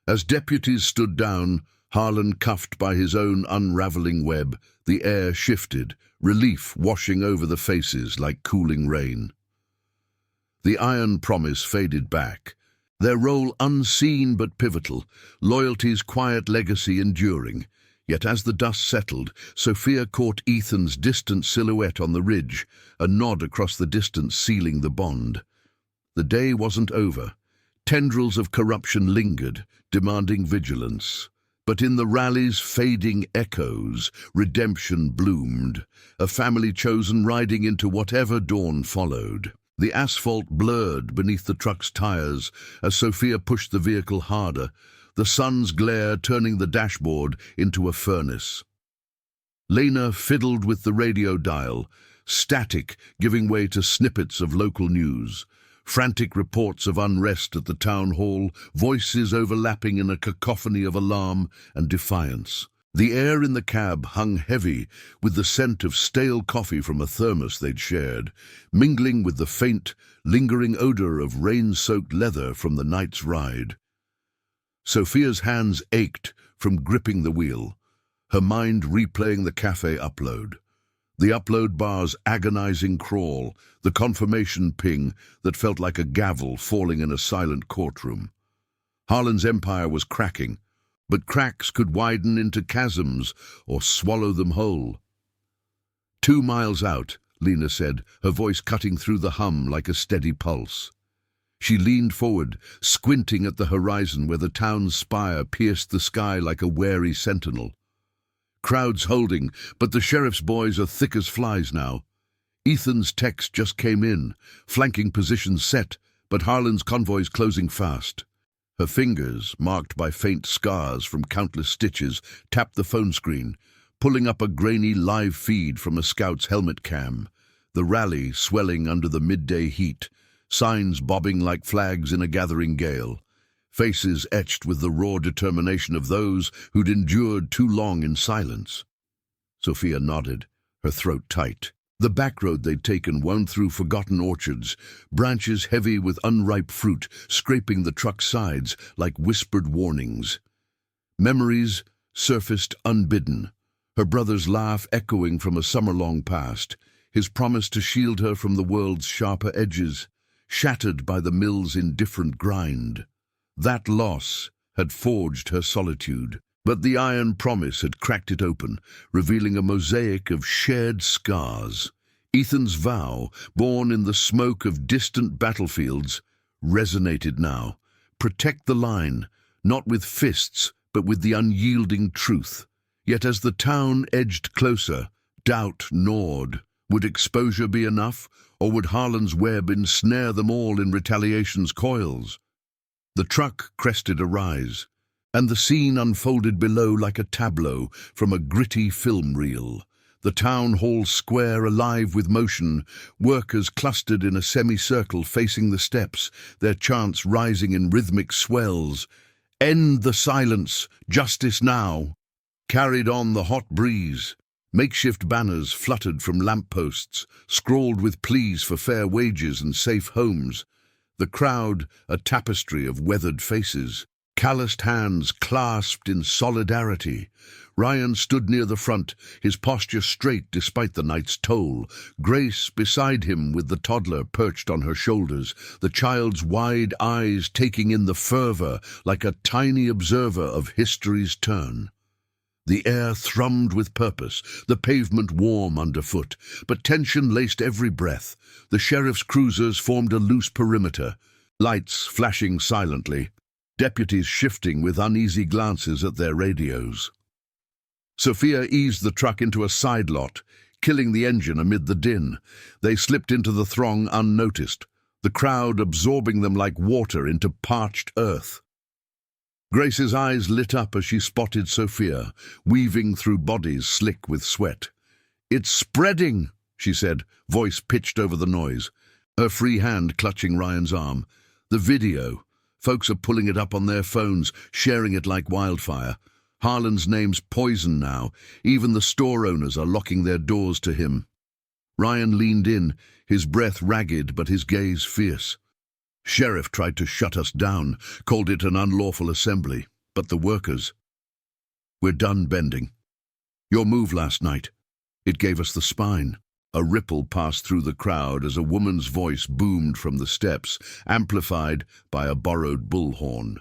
As deputies stood down, Harlan cuffed by his own unraveling web, the air shifted, relief washing over the faces like cooling rain. The iron promise faded back, their role unseen but pivotal, loyalty's quiet legacy enduring. Yet as the dust settled, Sophia caught Ethan's distant silhouette on the ridge, a nod across the distance sealing the bond. The day wasn't over. Tendrils of corruption lingered, demanding vigilance. But in the rally's fading echoes, redemption bloomed, a family chosen riding into whatever dawn followed. The asphalt blurred beneath the truck's tires as Sophia pushed the vehicle harder, the sun's glare turning the dashboard into a furnace. Lena fiddled with the radio dial, static giving way to snippets of local news. frantic reports of unrest at the town hall, voices overlapping in a cacophony of alarm and defiance. The air in the cab hung heavy with the scent of stale coffee from a thermos they'd shared, mingling with the faint, lingering odor of rain-soaked leather from the night's ride. Sophia's hands ached from gripping the wheel, her mind replaying the cafe upload. The upload bar's agonizing crawl, the confirmation ping that felt like a gavel falling in a silent courtroom. Harlan's empire was cracking, but cracks could widen into chasms or swallow them whole. 2 miles out, Lena said, her voice cutting through the hum like a steady pulse. She leaned forward, squinting at the horizon where the town's spire pierced the sky like a wary sentinel. Crowds holding, but the sheriff's boys are thick as flies now. Ethan's text just came in, flanking positions set, but Harlan's convoy's closing fast. Her fingers, marked by faint scars from countless stitches, tapped the phone screen, pulling up a grainy live feed from a scout's helmet cam. The rally swelling under the midday heat, signs bobbing like flags in a gathering gale. Faces etched with the raw determination of those who'd endured too long in silence. Sophia nodded, her throat tight. The back road they'd taken wound through forgotten orchards, branches heavy with unripe fruit scraping the truck's sides like whispered warnings. Memories surfaced unbidden, her brother's laugh echoing from a summer-long past, his promise to shield her from the world's sharper edges, shattered by the mill's indifferent grind. That loss had forged her solitude, but the iron promise had cracked it open, revealing a mosaic of shared scars. Ethan's vow, born in the smoke of distant battlefields, resonated now. Protect the line, not with fists, but with the unyielding truth. Yet as the town edged closer, doubt gnawed. Would exposure be enough, or would Harlan's web ensnare them all in retaliation's coils? The truck crested a rise, and the scene unfolded below like a tableau from a gritty film reel. The town hall square alive with motion, workers clustered in a semicircle facing the steps, their chants rising in rhythmic swells. End the silence, justice now. Carried on the hot breeze. Makeshift banners fluttered from lampposts, scrawled with pleas for fair wages and safe homes. The crowd, a tapestry of weathered faces. Calloused hands clasped in solidarity. Ryan stood near the front, his posture straight despite the night's toll. Grace beside him with the toddler perched on her shoulders, the child's wide eyes taking in the fervor like a tiny observer of history's turn. The air thrummed with purpose, the pavement warm underfoot, but tension laced every breath. The sheriff's cruisers formed a loose perimeter, lights flashing silently, deputies shifting with uneasy glances at their radios. Sophia eased the truck into a side lot, killing the engine amid the din. They slipped into the throng unnoticed, the crowd absorbing them like water into parched earth. Grace's eyes lit up as she spotted Sophia, weaving through bodies slick with sweat. "It's spreading," she said, voice pitched over the noise, her free hand clutching Ryan's arm. "The video. Folks are pulling it up on their phones, sharing it like wildfire. Harlan's name's poison now. Even the store owners are locking their doors to him." Ryan leaned in, his breath ragged but his gaze fierce. "Sheriff tried to shut us down, called it an unlawful assembly. But the workers... We're done bending. Your move last night. It gave us the spine." A ripple passed through the crowd as a woman's voice boomed from the steps, amplified by a borrowed bullhorn.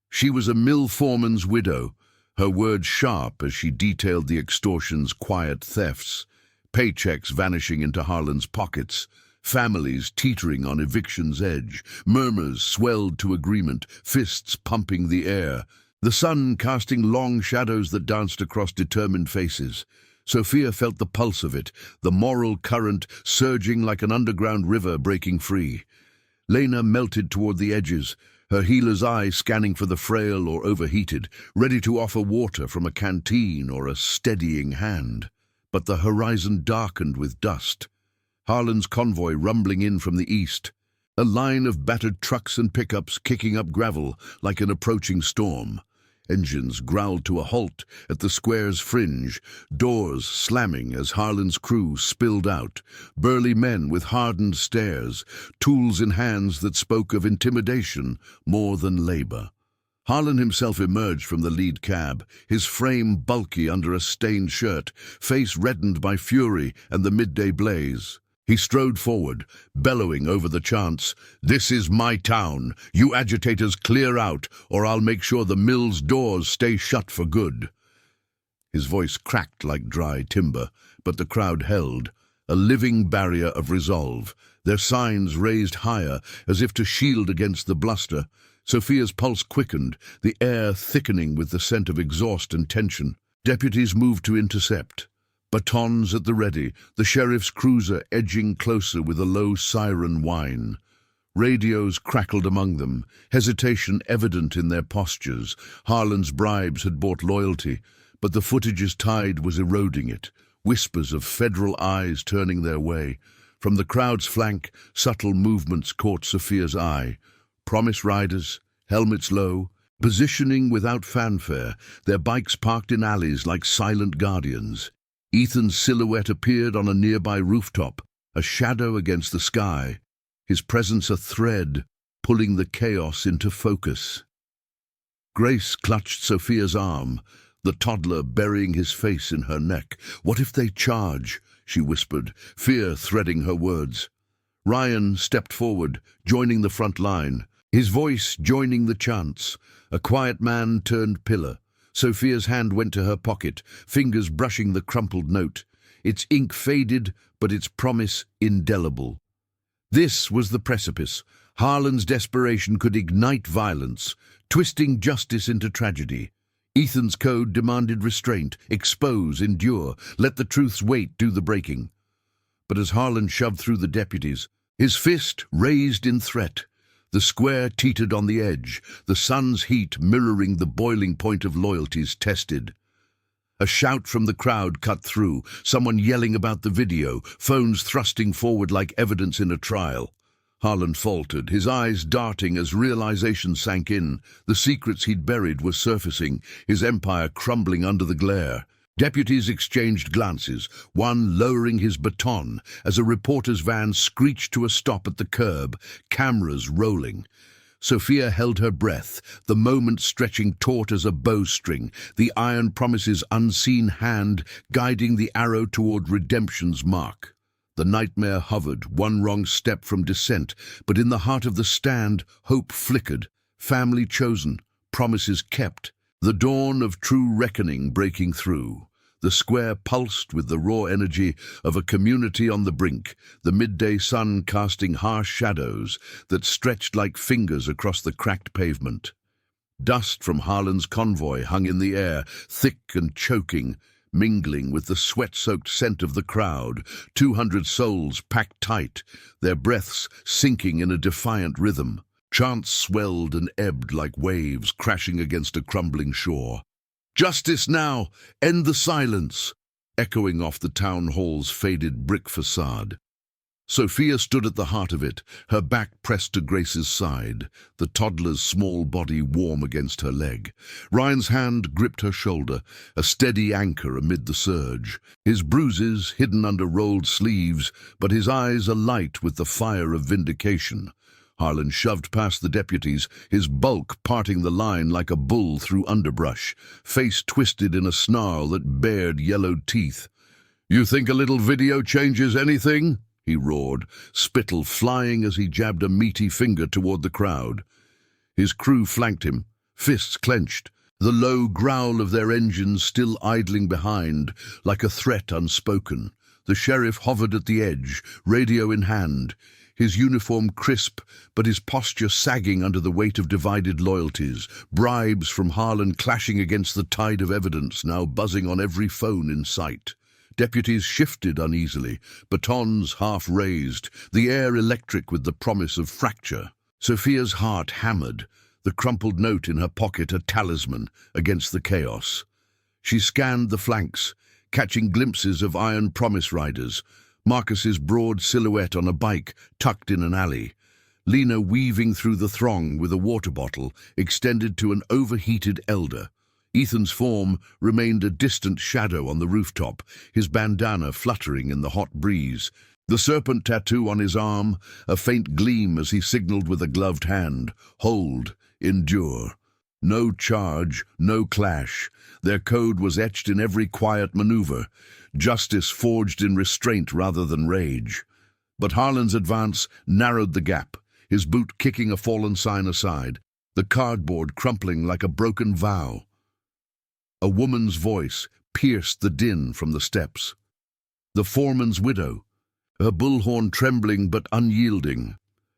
She was a mill foreman's widow, her words sharp as she detailed the extortion's quiet thefts, paychecks vanishing into Harlan's pockets, families teetering on eviction's edge, murmurs swelled to agreement, fists pumping the air, the sun casting long shadows that danced across determined faces. Sophia felt the pulse of it, the moral current surging like an underground river breaking free. Lena melted toward the edges, her healer's eye scanning for the frail or overheated, ready to offer water from a canteen or a steadying hand. But the horizon darkened with dust. Harlan's convoy rumbling in from the east. A line of battered trucks and pickups kicking up gravel like an approaching storm. Engines growled to a halt at the square's fringe, doors slamming as Harlan's crew spilled out, burly men with hardened stares, tools in hands that spoke of intimidation more than labor. Harlan himself emerged from the lead cab, his frame bulky under a stained shirt, face reddened by fury and the midday blaze. He strode forward, bellowing over the chants, "This is my town. You agitators clear out, or I'll make sure the mill's doors stay shut for good." His voice cracked like dry timber, but the crowd held, a living barrier of resolve, their signs raised higher as if to shield against the bluster. Sophia's pulse quickened, the air thickening with the scent of exhaust and tension. Deputies moved to intercept. Batons at the ready, the sheriff's cruiser edging closer with a low siren whine. Radios crackled among them, hesitation evident in their postures. Harlan's bribes had bought loyalty, but the footage's tide was eroding it, whispers of federal eyes turning their way. From the crowd's flank, subtle movements caught Sophia's eye. Promise riders, helmets low, positioning without fanfare, their bikes parked in alleys like silent guardians. Ethan's silhouette appeared on a nearby rooftop, a shadow against the sky, his presence a thread, pulling the chaos into focus. Grace clutched Sophia's arm, the toddler burying his face in her neck. "What if they charge?" she whispered, fear threading her words. Ryan stepped forward, joining the front line, his voice joining the chants. A quiet man turned pillar. Sophia's hand went to her pocket, fingers brushing the crumpled note. Its ink faded, but its promise indelible. This was the precipice. Harlan's desperation could ignite violence, twisting justice into tragedy. Ethan's code demanded restraint, expose, endure, let the truth's weight do the breaking. But as Harlan shoved through the deputies, his fist raised in threat, the square teetered on the edge, the sun's heat mirroring the boiling point of loyalties tested. A shout from the crowd cut through, someone yelling about the video, phones thrusting forward like evidence in a trial. Harlan faltered, his eyes darting as realization sank in. The secrets he'd buried were surfacing, his empire crumbling under the glare. Deputies exchanged glances, one lowering his baton as a reporter's van screeched to a stop at the curb, cameras rolling. Sophia held her breath, the moment stretching taut as a bowstring, the iron promise's unseen hand guiding the arrow toward redemption's mark. The nightmare hovered, one wrong step from descent, but in the heart of the stand, hope flickered, family chosen, promises kept, the dawn of true reckoning breaking through. The square pulsed with the raw energy of a community on the brink, the midday sun casting harsh shadows that stretched like fingers across the cracked pavement. Dust from Harlan's convoy hung in the air, thick and choking, mingling with the sweat-soaked scent of the crowd, 200 souls packed tight, their breaths sinking in a defiant rhythm. Chants swelled and ebbed like waves crashing against a crumbling shore. "Justice now! End the silence!" echoing off the town hall's faded brick facade. Sophia stood at the heart of it, her back pressed to Grace's side, the toddler's small body warm against her leg. Ryan's hand gripped her shoulder, a steady anchor amid the surge, his bruises hidden under rolled sleeves, but his eyes alight with the fire of vindication. Harlan shoved past the deputies, his bulk parting the line like a bull through underbrush, face twisted in a snarl that bared yellowed teeth. "You think a little video changes anything?" he roared, spittle flying as he jabbed a meaty finger toward the crowd. His crew flanked him, fists clenched, the low growl of their engines still idling behind, like a threat unspoken. The sheriff hovered at the edge, radio in hand, his uniform crisp, but his posture sagging under the weight of divided loyalties, bribes from Harlan clashing against the tide of evidence now buzzing on every phone in sight. Deputies shifted uneasily, batons half raised, the air electric with the promise of fracture. Sophia's heart hammered, the crumpled note in her pocket a talisman against the chaos. She scanned the flanks, catching glimpses of iron promise riders, Marcus's broad silhouette on a bike tucked in an alley. Lena weaving through the throng with a water bottle extended to an overheated elder. Ethan's form remained a distant shadow on the rooftop, his bandana fluttering in the hot breeze. The serpent tattoo on his arm, a faint gleam as he signaled with a gloved hand. Hold, endure. No charge, no clash. Their code was etched in every quiet maneuver, justice forged in restraint rather than rage. But Harlan's advance narrowed the gap, his boot kicking a fallen sign aside, the cardboard crumpling like a broken vow. A woman's voice pierced the din from the steps. The foreman's widow, her bullhorn trembling but unyielding.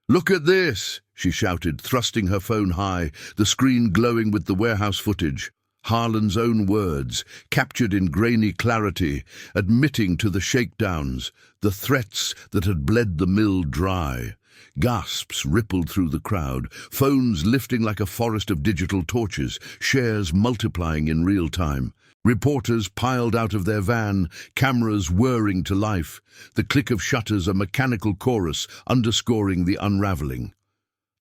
"Look at this!" she shouted, thrusting her phone high, the screen glowing with the warehouse footage. Harlan's own words, captured in grainy clarity, admitting to the shakedowns, the threats that had bled the mill dry. Gasps rippled through the crowd, phones lifting like a forest of digital torches, shares multiplying in real time. Reporters piled out of their van, cameras whirring to life, the click of shutters a mechanical chorus underscoring the unraveling.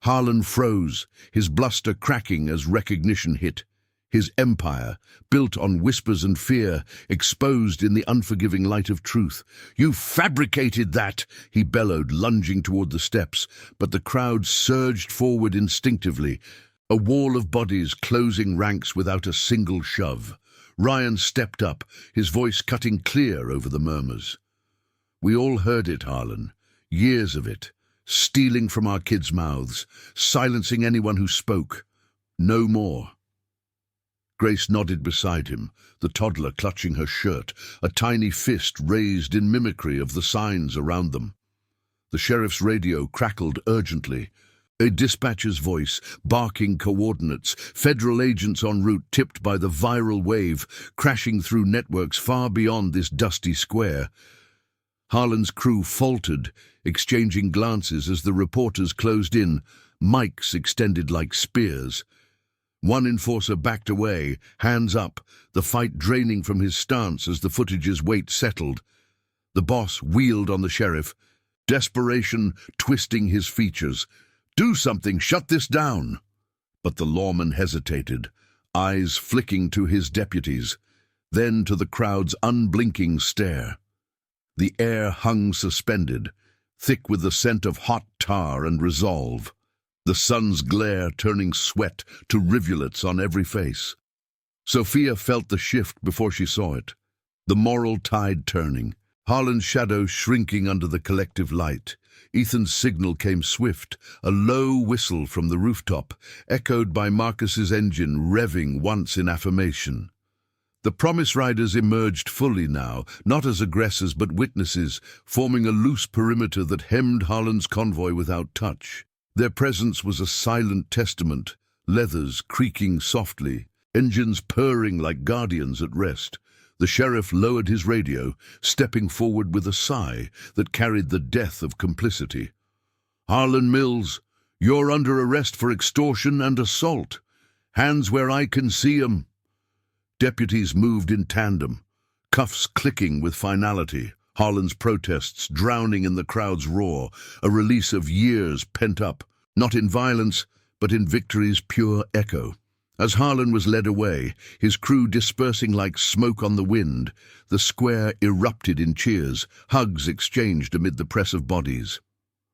Harlan froze, his bluster cracking as recognition hit. His empire, built on whispers and fear, exposed in the unforgiving light of truth. "You fabricated that!" he bellowed, lunging toward the steps, but the crowd surged forward instinctively, a wall of bodies closing ranks without a single shove. Ryan stepped up, his voice cutting clear over the murmurs. "We all heard it, Harlan. Years of it, stealing from our kids' mouths, silencing anyone who spoke. No more." Grace nodded beside him, the toddler clutching her shirt, a tiny fist raised in mimicry of the signs around them. The sheriff's radio crackled urgently. A dispatcher's voice, barking coordinates, federal agents en route tipped by the viral wave, crashing through networks far beyond this dusty square. Harlan's crew faltered, exchanging glances as the reporters closed in, mics extended like spears. One enforcer backed away, hands up, the fight draining from his stance as the footage's weight settled. The boss wheeled on the sheriff, desperation twisting his features. "Do something, shut this down!" But the lawman hesitated, eyes flicking to his deputies, then to the crowd's unblinking stare. The air hung suspended, thick with the scent of hot tar and resolve. The sun's glare turning sweat to rivulets on every face. Sophia felt the shift before she saw it, the moral tide turning, Harlan's shadow shrinking under the collective light. Ethan's signal came swift, a low whistle from the rooftop, echoed by Marcus's engine revving once in affirmation. The Promise Riders emerged fully now, not as aggressors but witnesses, forming a loose perimeter that hemmed Harlan's convoy without touch. Their presence was a silent testament, leathers creaking softly, engines purring like guardians at rest. The sheriff lowered his radio, stepping forward with a sigh that carried the death of complicity. "Harlan Mills, you're under arrest for extortion and assault. Hands where I can see 'em." Deputies moved in tandem, cuffs clicking with finality. Harlan's protests drowning in the crowd's roar, a release of years pent up, not in violence, but in victory's pure echo. As Harlan was led away, his crew dispersing like smoke on the wind, the square erupted in cheers, hugs exchanged amid the press of bodies.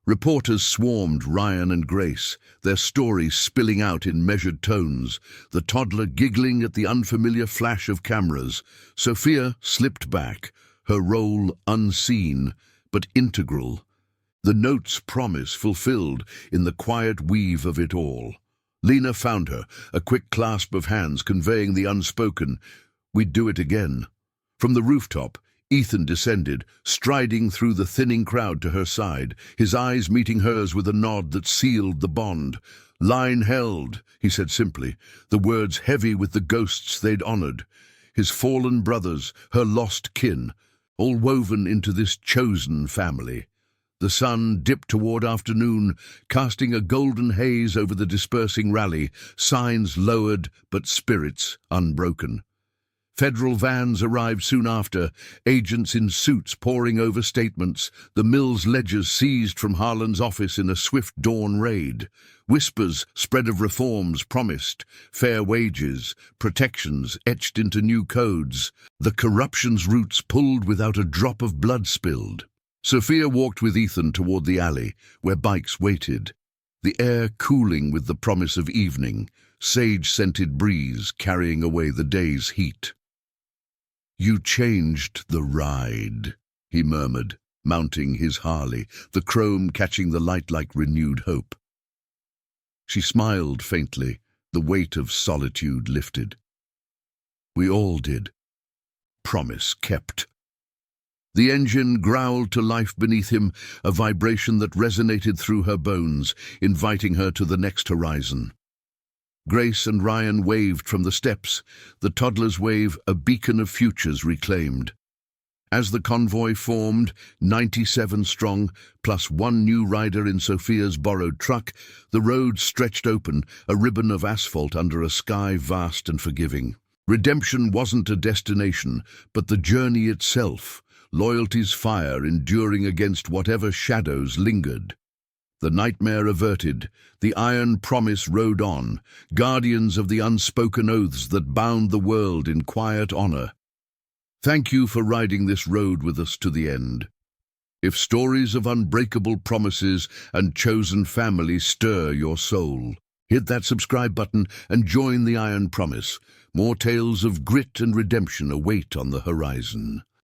Reporters swarmed Ryan and Grace, their stories spilling out in measured tones, the toddler giggling at the unfamiliar flash of cameras. Sophia slipped back, her role unseen, but integral. The note's promise fulfilled in the quiet weave of it all. Lena found her, a quick clasp of hands conveying the unspoken, "We'd do it again." From the rooftop, Ethan descended, striding through the thinning crowd to her side, his eyes meeting hers with a nod that sealed the bond. "Line held," he said simply, the words heavy with the ghosts they'd honored. His fallen brothers, her lost kin, all woven into this chosen family. The sun dipped toward afternoon, casting a golden haze over the dispersing rally, signs lowered but spirits unbroken. Federal vans arrived soon after, agents in suits poring over statements, the mill's ledgers seized from Harlan's office in a swift dawn raid. Whispers spread of reforms promised, fair wages, protections etched into new codes, the corruption's roots pulled without a drop of blood spilled. Sophia walked with Ethan toward the alley, where bikes waited, the air cooling with the promise of evening, sage-scented breeze carrying away the day's heat. "You changed the ride," he murmured, mounting his Harley, the chrome catching the light like renewed hope. She smiled faintly, the weight of solitude lifted. "We all did. Promise kept." The engine growled to life beneath him, a vibration that resonated through her bones, inviting her to the next horizon. Grace and Ryan waved from the steps, the toddler's wave a beacon of futures reclaimed. As the convoy formed, 97 strong, plus one new rider in Sophia's borrowed truck, the road stretched open, a ribbon of asphalt under a sky vast and forgiving. Redemption wasn't a destination, but the journey itself, loyalty's fire enduring against whatever shadows lingered. The nightmare averted, the iron promise rode on, guardians of the unspoken oaths that bound the world in quiet honor. Thank you for riding this road with us to the end. If stories of unbreakable promises and chosen family stir your soul, hit that subscribe button and join the Iron Promise. More tales of grit and redemption await on the horizon.